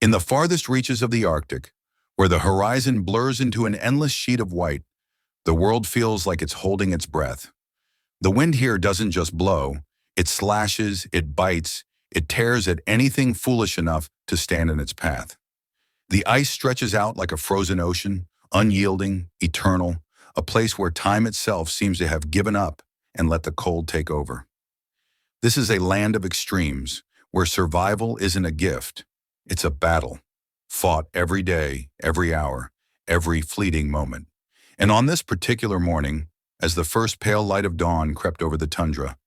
In the farthest reaches of the Arctic, where the horizon blurs into an endless sheet of white, the world feels like it's holding its breath. The wind here doesn't just blow, it slashes, it bites, it tears at anything foolish enough to stand in its path. The ice stretches out like a frozen ocean, unyielding, eternal, a place where time itself seems to have given up and let the cold take over. This is a land of extremes, where survival isn't a gift, it's a battle, fought every day, every hour, every fleeting moment. And on this particular morning, as the first pale light of dawn crept over the tundra,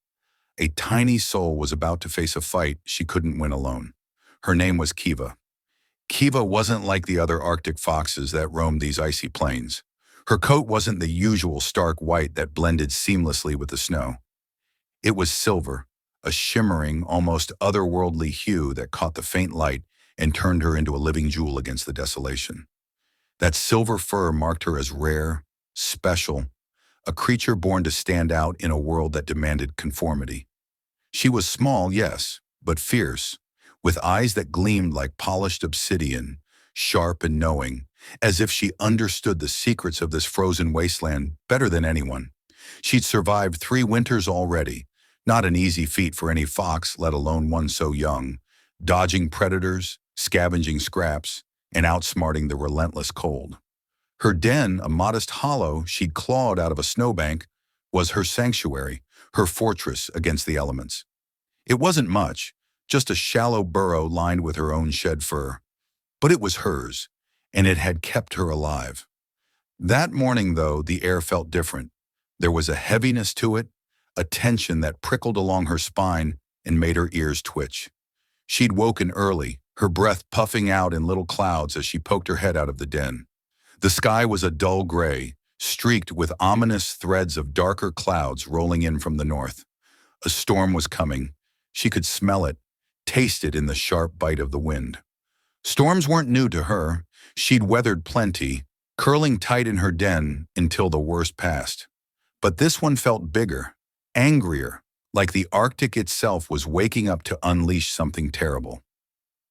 a tiny soul was about to face a fight she couldn't win alone. Her name was Kiva. Kiva wasn't like the other Arctic foxes that roamed these icy plains. Her coat wasn't the usual stark white that blended seamlessly with the snow. It was silver, a shimmering, almost otherworldly hue that caught the faint light and turned her into a living jewel against the desolation. That silver fur marked her as rare, special, a creature born to stand out in a world that demanded conformity. She was small, yes, but fierce, with eyes that gleamed like polished obsidian, sharp and knowing, as if she understood the secrets of this frozen wasteland better than anyone. She'd survived 3 winters already, not an easy feat for any fox, let alone one so young, dodging predators, scavenging scraps, and outsmarting the relentless cold. Her den, a modest hollow she'd clawed out of a snowbank, was her sanctuary, her fortress against the elements. It wasn't much, just a shallow burrow lined with her own shed fur. But it was hers, and it had kept her alive. That morning, though, the air felt different. There was a heaviness to it, a tension that prickled along her spine and made her ears twitch. She'd woken early, her breath puffing out in little clouds as she poked her head out of the den. The sky was a dull gray, streaked with ominous threads of darker clouds rolling in from the north. A storm was coming. She could smell it, taste it in the sharp bite of the wind. Storms weren't new to her. She'd weathered plenty, curling tight in her den until the worst passed. But this one felt bigger, angrier, like the Arctic itself was waking up to unleash something terrible.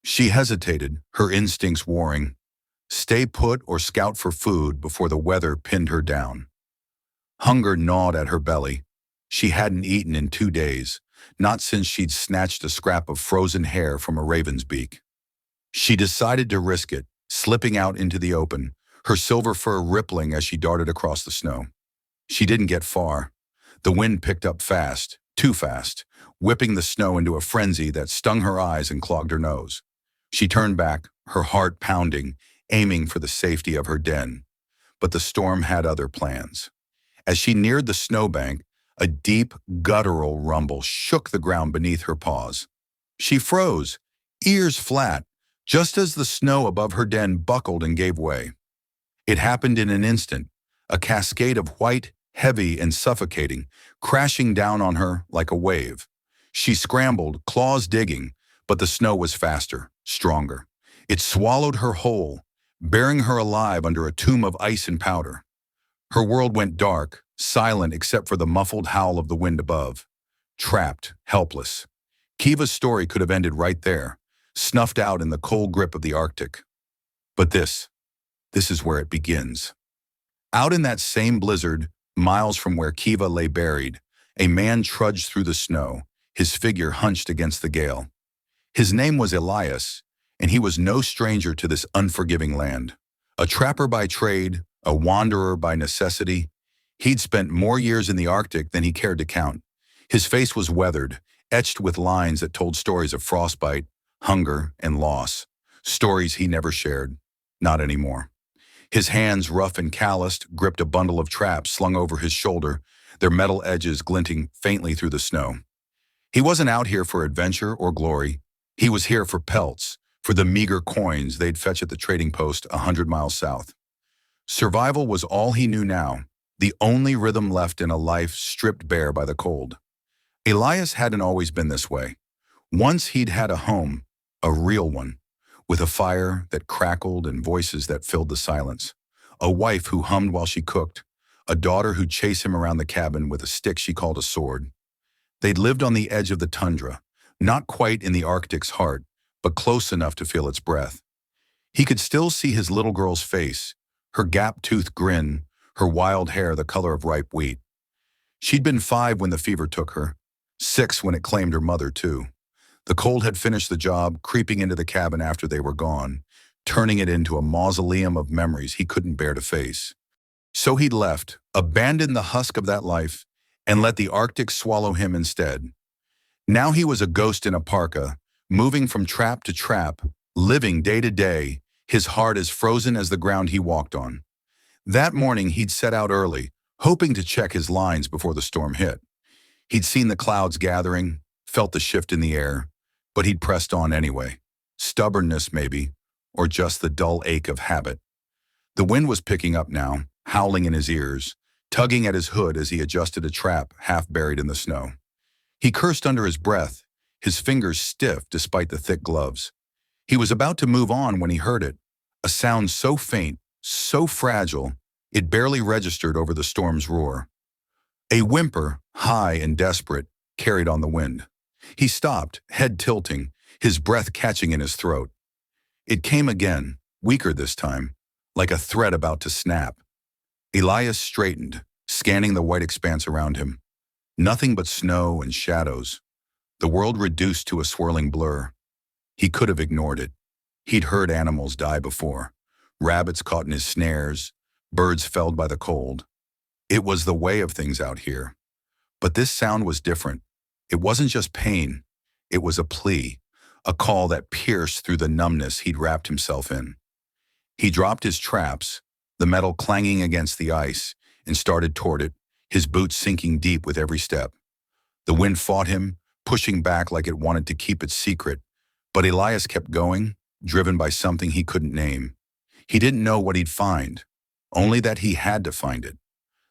She hesitated, her instincts warring, stay put or scout for food before the weather pinned her down. Hunger gnawed at her belly. She hadn't eaten in 2 days, not since she'd snatched a scrap of frozen hair from a raven's beak. She decided to risk it, slipping out into the open, her silver fur rippling as she darted across the snow. She didn't get far. The wind picked up fast, too fast, whipping the snow into a frenzy that stung her eyes and clogged her nose. She turned back, her heart pounding, aiming for the safety of her den. But the storm had other plans. As she neared the snowbank, a deep, guttural rumble shook the ground beneath her paws. She froze, ears flat, just as the snow above her den buckled and gave way. It happened in an instant, a cascade of white, heavy and suffocating, crashing down on her like a wave. She scrambled, claws digging, but the snow was faster, stronger. It swallowed her whole, burying her alive under a tomb of ice and powder. Her world went dark, silent except for the muffled howl of the wind above. Trapped, helpless. Kiva's story could have ended right there, snuffed out in the cold grip of the Arctic. But this is where it begins. Out in that same blizzard, miles from where Kiva lay buried, a man trudged through the snow, his figure hunched against the gale. His name was Elias, and he was no stranger to this unforgiving land. A trapper by trade, a wanderer by necessity, he'd spent more years in the Arctic than he cared to count. His face was weathered, etched with lines that told stories of frostbite, hunger, and loss. Stories he never shared. Not anymore. His hands, rough and calloused, gripped a bundle of traps slung over his shoulder, their metal edges glinting faintly through the snow. He wasn't out here for adventure or glory. He was here for pelts, for the meager coins they'd fetch at the trading post 100 miles south. Survival was all he knew now, the only rhythm left in a life stripped bare by the cold. Elias hadn't always been this way. Once he'd had a home, a real one, with a fire that crackled and voices that filled the silence, a wife who hummed while she cooked, a daughter who'd chase him around the cabin with a stick she called a sword. They'd lived on the edge of the tundra, not quite in the Arctic's heart, but close enough to feel its breath. He could still see his little girl's face, her gap-toothed grin, her wild hair the color of ripe wheat. She'd been 5 when the fever took her, 6 when it claimed her mother too. The cold had finished the job, creeping into the cabin after they were gone, turning it into a mausoleum of memories he couldn't bear to face. So he'd left, abandoned the husk of that life, and let the Arctic swallow him instead. Now he was a ghost in a parka, moving from trap to trap, living day to day, his heart as frozen as the ground he walked on. That morning he'd set out early, hoping to check his lines before the storm hit. He'd seen the clouds gathering, felt the shift in the air, but he'd pressed on anyway. Stubbornness, maybe, or just the dull ache of habit. The wind was picking up now, howling in his ears, tugging at his hood as he adjusted a trap half buried in the snow. He cursed under his breath, his fingers stiff despite the thick gloves. He was about to move on when he heard it, a sound so faint, so fragile, it barely registered over the storm's roar. A whimper, high and desperate, carried on the wind. He stopped, head tilting, his breath catching in his throat. It came again, weaker this time, like a thread about to snap. Elias straightened, scanning the white expanse around him. Nothing but snow and shadows. The world reduced to a swirling blur. He could have ignored it. He'd heard animals die before. Rabbits caught in his snares, birds felled by the cold. It was the way of things out here. But this sound was different. It wasn't just pain. It was a plea, a call that pierced through the numbness he'd wrapped himself in. He dropped his traps, the metal clanging against the ice, and started toward it, his boots sinking deep with every step. The wind fought him, pushing back like it wanted to keep its secret, but Elias kept going, driven by something he couldn't name. He didn't know what he'd find, only that he had to find it.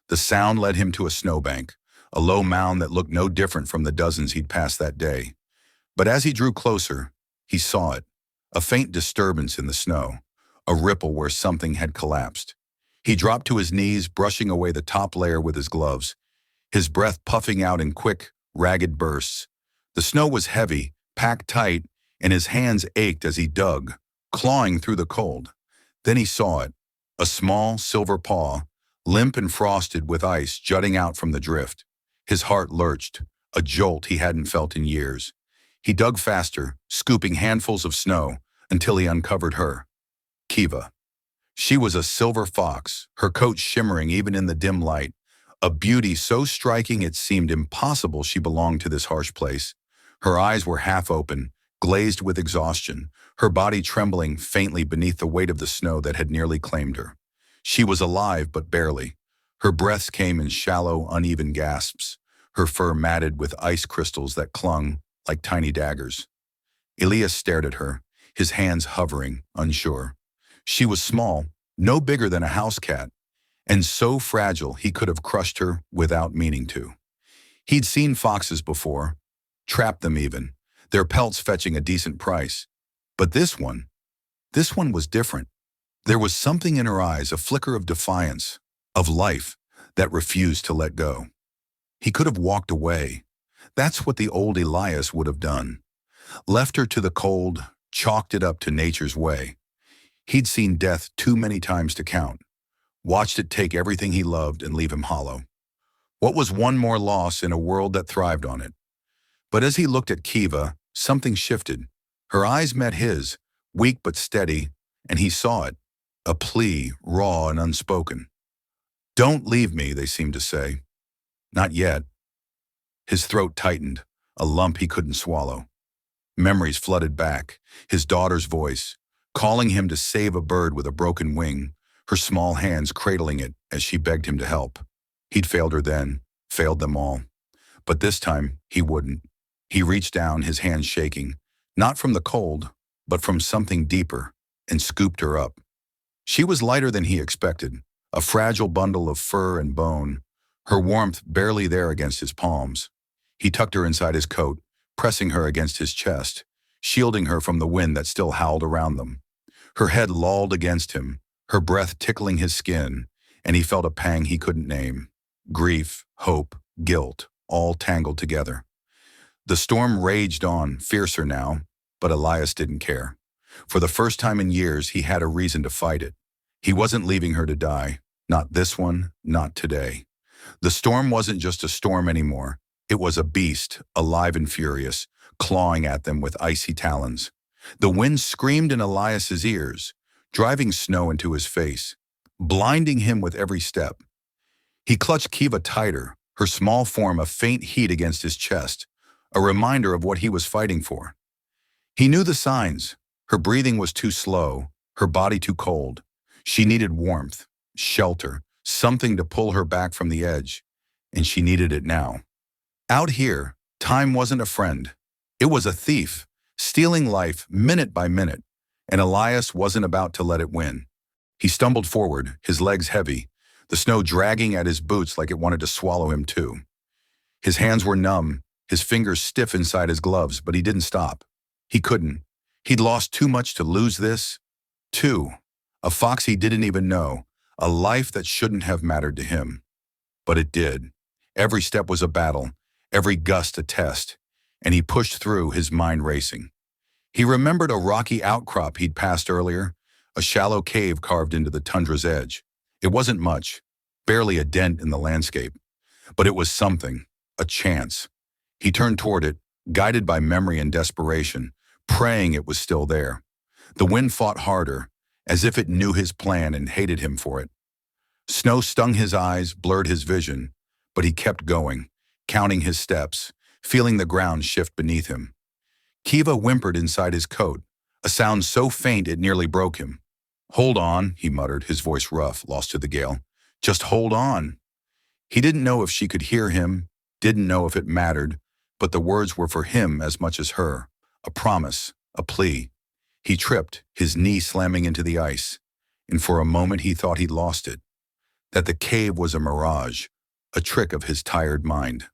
The sound led him to a snowbank, a low mound that looked no different from the dozens he'd passed that day. But as he drew closer, he saw it, a faint disturbance in the snow, a ripple where something had collapsed. He dropped to his knees, brushing away the top layer with his gloves, his breath puffing out in quick, ragged bursts. The snow was heavy, packed tight, and his hands ached as he dug, clawing through the cold. Then he saw it, a small silver paw, limp and frosted with ice jutting out from the drift. His heart lurched, a jolt he hadn't felt in years. He dug faster, scooping handfuls of snow, until he uncovered her. Kiva. She was a silver fox, her coat shimmering even in the dim light, a beauty so striking it seemed impossible she belonged to this harsh place. Her eyes were half open, glazed with exhaustion, her body trembling faintly beneath the weight of the snow that had nearly claimed her. She was alive, but barely. Her breaths came in shallow, uneven gasps, her fur matted with ice crystals that clung like tiny daggers. Elias stared at her, his hands hovering, unsure. She was small, no bigger than a house cat, and so fragile he could have crushed her without meaning to. He'd seen foxes before, trapped them even, their pelts fetching a decent price. But this one was different. There was something in her eyes, a flicker of defiance, of life, that refused to let go. He could have walked away. That's what the old Elias would have done. Left her to the cold, chalked it up to nature's way. He'd seen death too many times to count, watched it take everything he loved and leave him hollow. What was one more loss in a world that thrived on it? But as he looked at Kiva, something shifted. Her eyes met his, weak but steady, and he saw it, a plea, raw and unspoken. "Don't leave me," they seemed to say. Not yet. His throat tightened, a lump he couldn't swallow. Memories flooded back, his daughter's voice, calling him to save a bird with a broken wing, her small hands cradling it as she begged him to help. He'd failed her then, failed them all. But this time, he wouldn't. He reached down, his hands shaking, not from the cold, but from something deeper, and scooped her up. She was lighter than he expected, a fragile bundle of fur and bone, her warmth barely there against his palms. He tucked her inside his coat, pressing her against his chest, shielding her from the wind that still howled around them. Her head lolled against him, her breath tickling his skin, and he felt a pang he couldn't name. Grief, hope, guilt, all tangled together. The storm raged on, fiercer now, but Elias didn't care. For the first time in years, he had a reason to fight it. He wasn't leaving her to die. Not this one, not today. The storm wasn't just a storm anymore. It was a beast, alive and furious, clawing at them with icy talons. The wind screamed in Elias's ears, driving snow into his face, blinding him with every step. He clutched Kiva tighter, her small form a faint heat against his chest, a reminder of what he was fighting for. He knew the signs. Her breathing was too slow, her body too cold. She needed warmth, shelter, something to pull her back from the edge, and she needed it now. Out here, time wasn't a friend. It was a thief, stealing life minute by minute, and Elias wasn't about to let it win. He stumbled forward, his legs heavy, the snow dragging at his boots like it wanted to swallow him too. His hands were numb, his fingers stiff inside his gloves, but he didn't stop. He couldn't. He'd lost too much to lose this. Too. A fox he didn't even know, a life that shouldn't have mattered to him. But it did. Every step was a battle, every gust a test, and he pushed through, his mind racing. He remembered a rocky outcrop he'd passed earlier, a shallow cave carved into the tundra's edge. It wasn't much, barely a dent in the landscape, but it was something, a chance. He turned toward it, guided by memory and desperation, praying it was still there. The wind fought harder, as if it knew his plan and hated him for it. Snow stung his eyes, blurred his vision, but he kept going, counting his steps, feeling the ground shift beneath him. Kiva whimpered inside his coat, a sound so faint it nearly broke him. "Hold on," he muttered, his voice rough, lost to the gale. "Just hold on." He didn't know if she could hear him, didn't know if it mattered, but the words were for him as much as her, a promise, a plea. He tripped, his knee slamming into the ice, and for a moment he thought he'd lost it, that the cave was a mirage, a trick of his tired mind.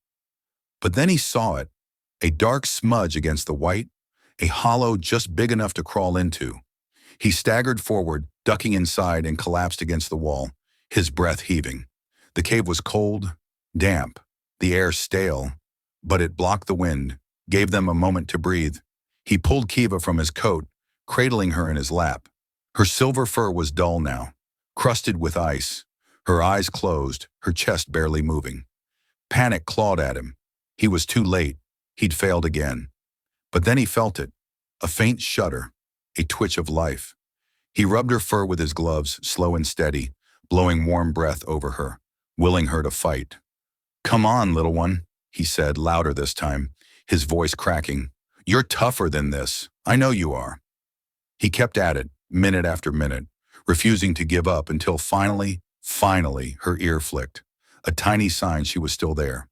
But then he saw it, a dark smudge against the white, a hollow just big enough to crawl into. He staggered forward, ducking inside, and collapsed against the wall, his breath heaving. The cave was cold, damp, the air stale, but it blocked the wind, gave them a moment to breathe. He pulled Kiva from his coat, cradling her in his lap. Her silver fur was dull now, crusted with ice, her eyes closed, her chest barely moving. Panic clawed at him. He was too late. He'd failed again. But then he felt it, a faint shudder, a twitch of life. He rubbed her fur with his gloves, slow and steady, blowing warm breath over her, willing her to fight. "Come on, little one," he said, louder this time, his voice cracking. "You're tougher than this. I know you are." He kept at it, minute after minute, refusing to give up until finally, her ear flicked, a tiny sign she was still there.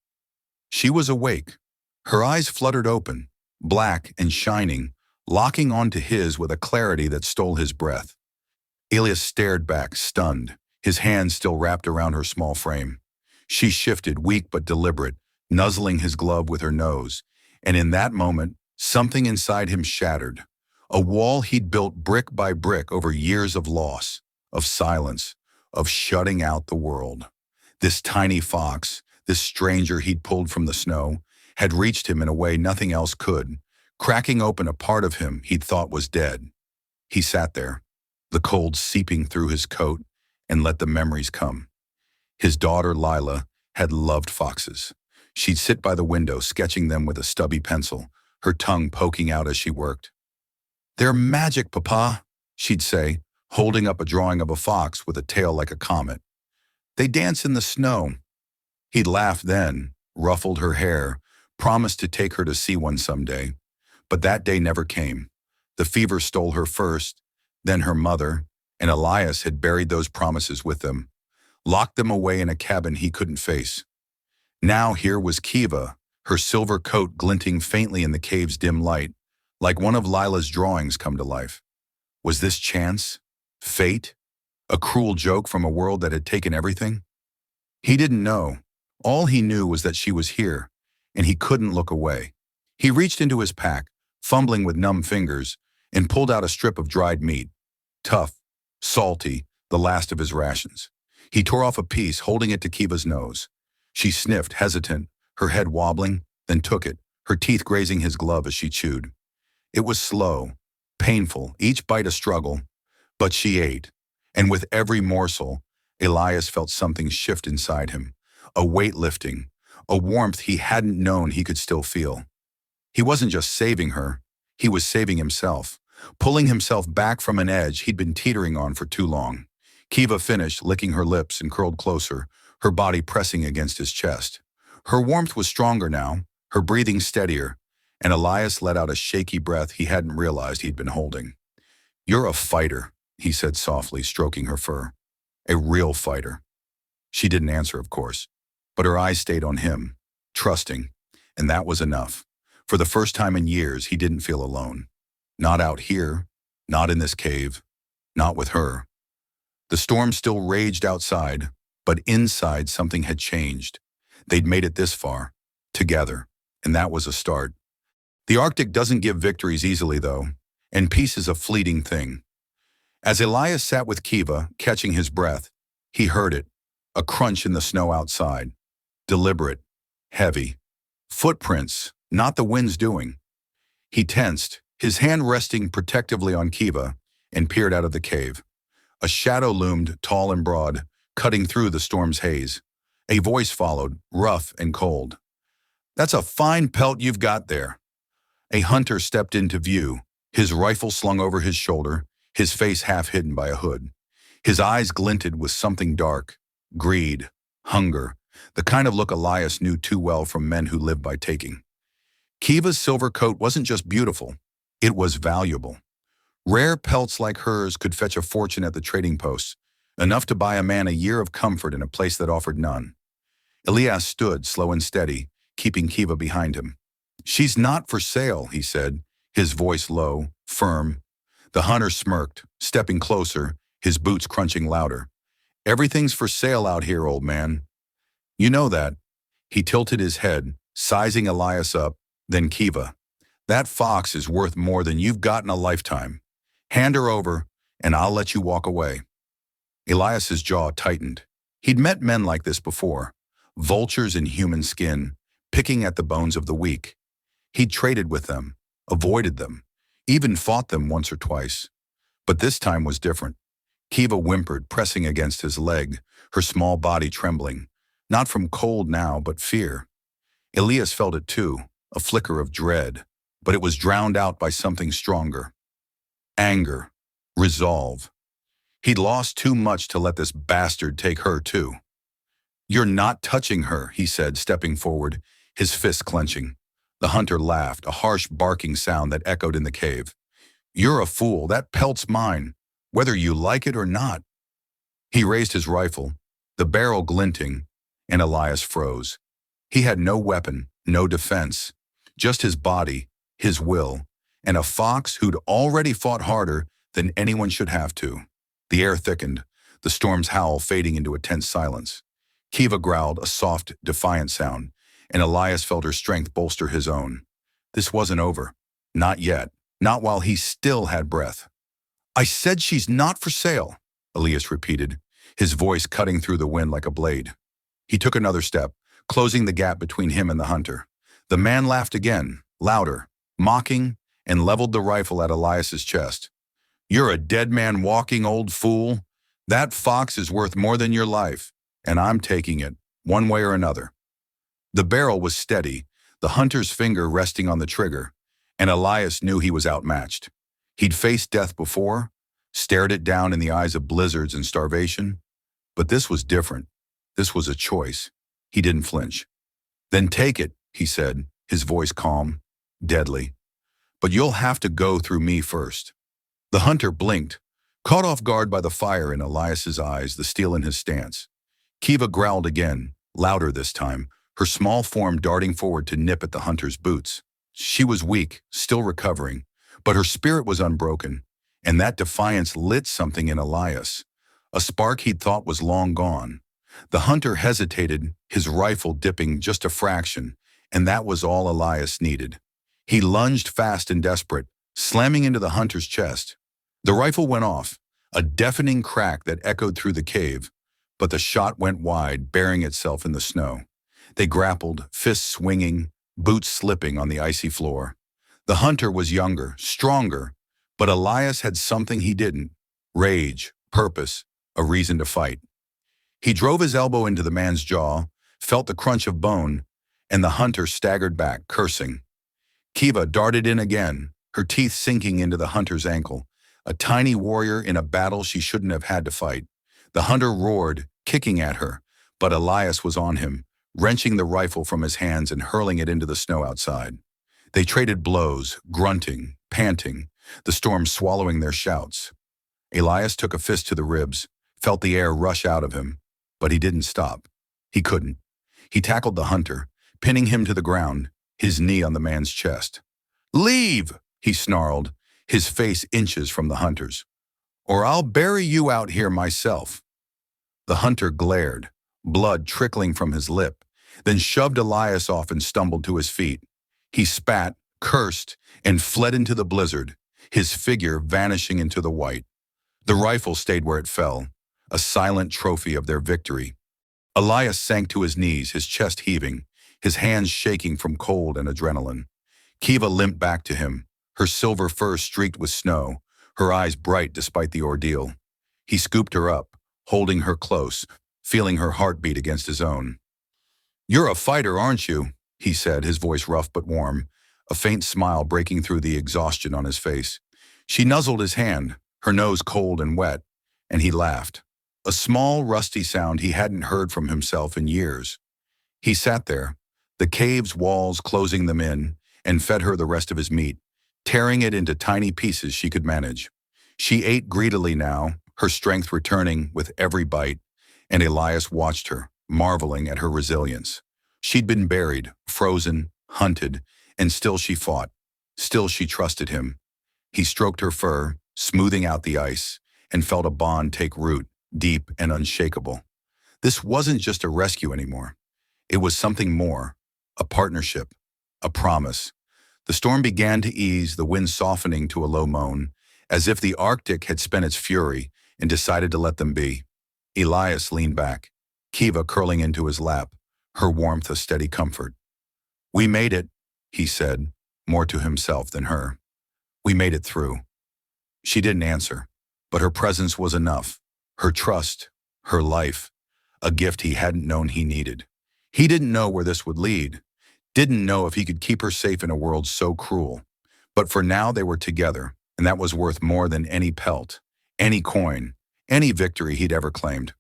She was awake. Her eyes fluttered open, black and shining, locking onto his with a clarity that stole his breath. Elias stared back, stunned, his hands still wrapped around her small frame. She shifted, weak but deliberate, nuzzling his glove with her nose, and in that moment, something inside him shattered. A wall he'd built brick by brick over years of loss, of silence, of shutting out the world. This tiny fox, this stranger he'd pulled from the snow, had reached him in a way nothing else could, cracking open a part of him he'd thought was dead. He sat there, the cold seeping through his coat, and let the memories come. His daughter, Lila, had loved foxes. She'd sit by the window, sketching them with a stubby pencil, her tongue poking out as she worked. "They're magic, Papa," she'd say, holding up a drawing of a fox with a tail like a comet. "They dance in the snow." He'd laugh then, ruffled her hair, promised to take her to see one someday. But that day never came. The fever stole her first, then her mother, and Elias had buried those promises with them, locked them away in a cabin he couldn't face. Now here was Kiva, her silver coat glinting faintly in the cave's dim light, like one of Lila's drawings come to life. Was this chance? Fate? A cruel joke from a world that had taken everything? He didn't know. All he knew was that she was here, and he couldn't look away. He reached into his pack, fumbling with numb fingers, and pulled out a strip of dried meat. Tough, salty, the last of his rations. He tore off a piece, holding it to Kiva's nose. She sniffed, hesitant, her head wobbling, then took it, her teeth grazing his glove as she chewed. It was slow, painful, each bite a struggle, but she ate. And with every morsel, Elias felt something shift inside him, a weight lifting, a warmth he hadn't known he could still feel. He wasn't just saving her, he was saving himself, pulling himself back from an edge he'd been teetering on for too long. Kiva finished, licking her lips and curled closer, her body pressing against his chest. Her warmth was stronger now, her breathing steadier, and Elias let out a shaky breath he hadn't realized he'd been holding. "You're a fighter," he said softly, stroking her fur. "A real fighter." She didn't answer, of course, but her eyes stayed on him, trusting, and that was enough. For the first time in years, he didn't feel alone. Not out here, not in this cave, not with her. The storm still raged outside, but inside something had changed. They'd made it this far, together, and that was a start. The Arctic doesn't give victories easily, though, and peace is a fleeting thing. As Elias sat with Kiva, catching his breath, he heard it, a crunch in the snow outside. Deliberate, heavy. Footprints, not the wind's doing. He tensed, his hand resting protectively on Kiva, and peered out of the cave. A shadow loomed, tall and broad, cutting through the storm's haze. A voice followed, rough and cold. "That's a fine pelt you've got there." A hunter stepped into view, his rifle slung over his shoulder, his face half hidden by a hood. His eyes glinted with something dark, greed, hunger, the kind of look Elias knew too well from men who lived by taking. Kiva's silver coat wasn't just beautiful, it was valuable. Rare pelts like hers could fetch a fortune at the trading posts, enough to buy a man a year of comfort in a place that offered none. Elias stood, slow and steady, keeping Kiva behind him. "She's not for sale," he said, his voice low, firm. The hunter smirked, stepping closer, his boots crunching louder. "Everything's for sale out here, old man. You know that." He tilted his head, sizing Elias up, then Kiva. "That fox is worth more than you've got in a lifetime. Hand her over, and I'll let you walk away." Elias's jaw tightened. He'd met men like this before, vultures in human skin, picking at the bones of the weak. He'd traded with them, avoided them, even fought them once or twice. But this time was different. Kiva whimpered, pressing against his leg, her small body trembling, not from cold now, but fear. Elias felt it too, a flicker of dread, but it was drowned out by something stronger. Anger, resolve. He'd lost too much to let this bastard take her too. "You're not touching her," he said, stepping forward, his fists clenching. The hunter laughed, a harsh barking sound that echoed in the cave. "You're a fool. That pelt's mine, whether you like it or not." He raised his rifle, the barrel glinting, and Elias froze. He had no weapon, no defense, just his body, his will, and a fox who'd already fought harder than anyone should have to. The air thickened, the storm's howl fading into a tense silence. Kiva growled, a soft, defiant sound, and Elias felt her strength bolster his own. This wasn't over. Not yet. Not while he still had breath. "I said she's not for sale," Elias repeated, his voice cutting through the wind like a blade. He took another step, closing the gap between him and the hunter. The man laughed again, louder, mocking, and leveled the rifle at Elias's chest. "You're a dead man walking, old fool. That fox is worth more than your life, and I'm taking it, one way or another." The barrel was steady, the hunter's finger resting on the trigger, and Elias knew he was outmatched. He'd faced death before, stared it down in the eyes of blizzards and starvation, but this was different. This was a choice. He didn't flinch. "Then take it," he said, his voice calm, deadly. "But you'll have to go through me first." The hunter blinked, caught off guard by the fire in Elias's eyes, the steel in his stance. Kiva growled again, louder this time, her small form darting forward to nip at the hunter's boots. She was weak, still recovering, but her spirit was unbroken, and that defiance lit something in Elias, a spark he'd thought was long gone. The hunter hesitated, his rifle dipping just a fraction, and that was all Elias needed. He lunged fast and desperate, slamming into the hunter's chest. The rifle went off, a deafening crack that echoed through the cave, but the shot went wide, burying itself in the snow. They grappled, fists swinging, boots slipping on the icy floor. The hunter was younger, stronger, But Elias had something he didn't: rage, purpose, a reason to fight. He drove his elbow into the man's jaw, felt the crunch of bone, and the hunter staggered back, cursing. Kiva darted in again, her teeth sinking into the hunter's ankle, a tiny warrior in a battle she shouldn't have had to fight. The hunter roared, kicking at her, but Elias was on him, wrenching the rifle from his hands and hurling it into the snow outside. They traded blows, grunting, panting, the storm swallowing their shouts. Elias took a fist to the ribs, felt the air rush out of him, but he didn't stop. He couldn't. He tackled the hunter, pinning him to the ground, his knee on the man's chest. "Leave!" he snarled, his face inches from the hunter's. "Or I'll bury you out here myself." The hunter glared, blood trickling from his lip, then shoved Elias off and stumbled to his feet. He spat, cursed, and fled into the blizzard, his figure vanishing into the white. The rifle stayed where it fell, a silent trophy of their victory. Elias sank to his knees, his chest heaving, his hands shaking from cold and adrenaline. Kiva limped back to him, her silver fur streaked with snow, her eyes bright despite the ordeal. He scooped her up, holding her close, feeling her heartbeat against his own. "You're a fighter, aren't you?" he said, his voice rough but warm, a faint smile breaking through the exhaustion on his face. She nuzzled his hand, her nose cold and wet, and he laughed, a small, rusty sound he hadn't heard from himself in years. He sat there, the cave's walls closing them in, and fed her the rest of his meat, tearing it into tiny pieces she could manage. She ate greedily now, her strength returning with every bite, and Elias watched her, marveling at her resilience. She'd been buried, frozen, hunted, and still she fought. Still she trusted him. He stroked her fur, smoothing out the ice, and felt a bond take root, deep and unshakable. This wasn't just a rescue anymore. It was something more, a partnership, a promise. The storm began to ease, the wind softening to a low moan, as if the Arctic had spent its fury and decided to let them be. Elias leaned back, Kiva curling into his lap, her warmth a steady comfort. "We made it," he said, more to himself than her. "We made it through." She didn't answer, but her presence was enough, her trust, her life, a gift he hadn't known he needed. He didn't know where this would lead, didn't know if he could keep her safe in a world so cruel. But for now they were together, and that was worth more than any pelt, any coin, any victory he'd ever claimed.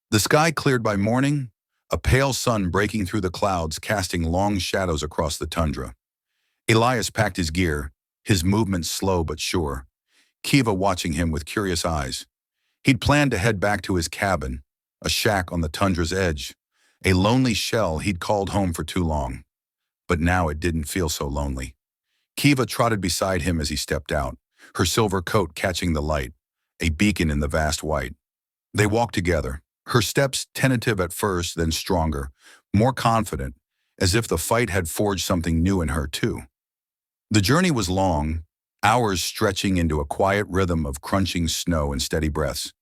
The sky cleared by morning, a pale sun breaking through the clouds, casting long shadows across the tundra. Elias packed his gear, his movements slow but sure, Kiva watching him with curious eyes. He'd planned to head back to his cabin, a shack on the tundra's edge, a lonely shell he'd called home for too long. But now it didn't feel so lonely. Kiva trotted beside him as he stepped out, her silver coat catching the light, a beacon in the vast white. They walked together, her steps tentative at first, then stronger, more confident, as if the fight had forged something new in her too. The journey was long, hours stretching into a quiet rhythm of crunching snow and steady breaths.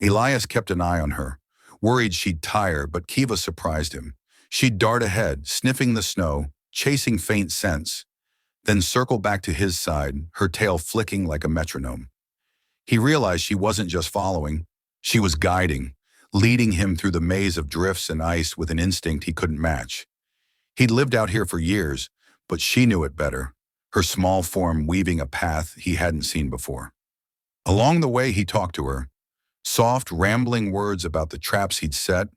Elias kept an eye on her, worried she'd tire, but Kiva surprised him. She'd dart ahead, sniffing the snow, chasing faint scents, then circle back to his side, her tail flicking like a metronome. He realized she wasn't just following, she was guiding, leading him through the maze of drifts and ice with an instinct he couldn't match. He'd lived out here for years, but she knew it better, her small form weaving a path he hadn't seen before. Along the way he talked to her, soft, rambling words about the traps he'd set,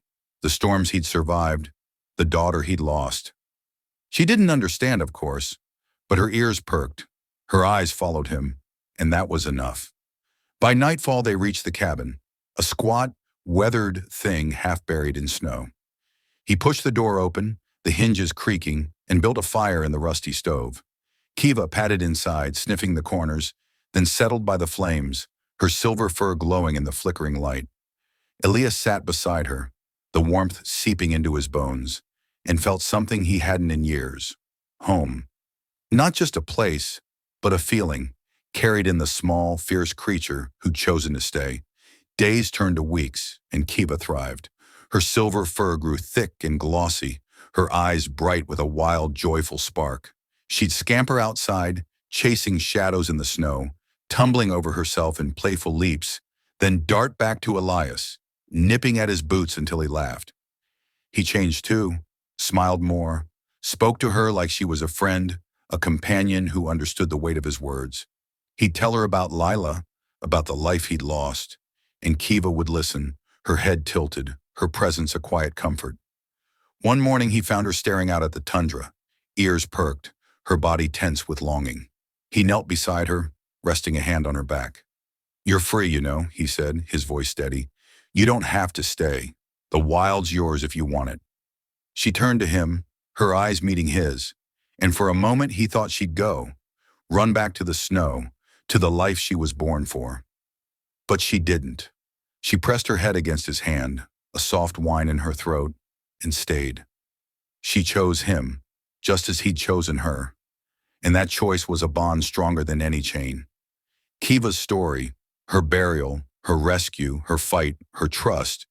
the storms he'd survived, the daughter he'd lost. She didn't understand, of course, but her ears perked, her eyes followed him, and that was enough. By nightfall they reached the cabin, a squat, weathered thing half buried in snow. He pushed the door open, the hinges creaking, and built a fire in the rusty stove. Kiva patted inside, sniffing the corners, then settled by the flames, her silver fur glowing in the flickering light. Elias sat beside her, the warmth seeping into his bones, and felt something he hadn't in years. Home. Not just a place, but a feeling, carried in the small, fierce creature who'd chosen to stay. Days turned to weeks, and Kiva thrived. Her silver fur grew thick and glossy, her eyes bright with a wild, joyful spark. She'd scamper outside, chasing shadows in the snow, tumbling over herself in playful leaps, then dart back to Elias, nipping at his boots until he laughed. He changed too, smiled more, spoke to her like she was a friend, a companion who understood the weight of his words. He'd tell her about Lila, about the life he'd lost, and Kiva would listen, her head tilted, her presence a quiet comfort. One morning he found her staring out at the tundra, ears perked, her body tense with longing. He knelt beside her, resting a hand on her back. "You're free, you know," he said, his voice steady. "You don't have to stay. The wild's yours if you want it." She turned to him, her eyes meeting his, and for a moment he thought she'd go, run back to the snow, to the life she was born for. But she didn't. She pressed her head against his hand, a soft whine in her throat, and stayed. She chose him, just as he'd chosen her, and that choice was a bond stronger than any chain. Kiva's story, her burial, her rescue, her fight, her trust,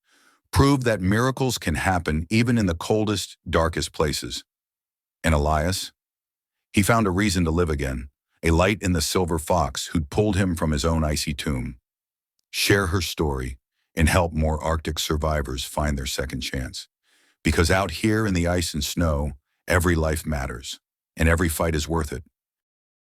proved that miracles can happen even in the coldest, darkest places. And Elias? He found a reason to live again, a light in the silver fox who'd pulled him from his own icy tomb. Share her story and help more Arctic survivors find their second chance. Because out here in the ice and snow, every life matters, and every fight is worth it.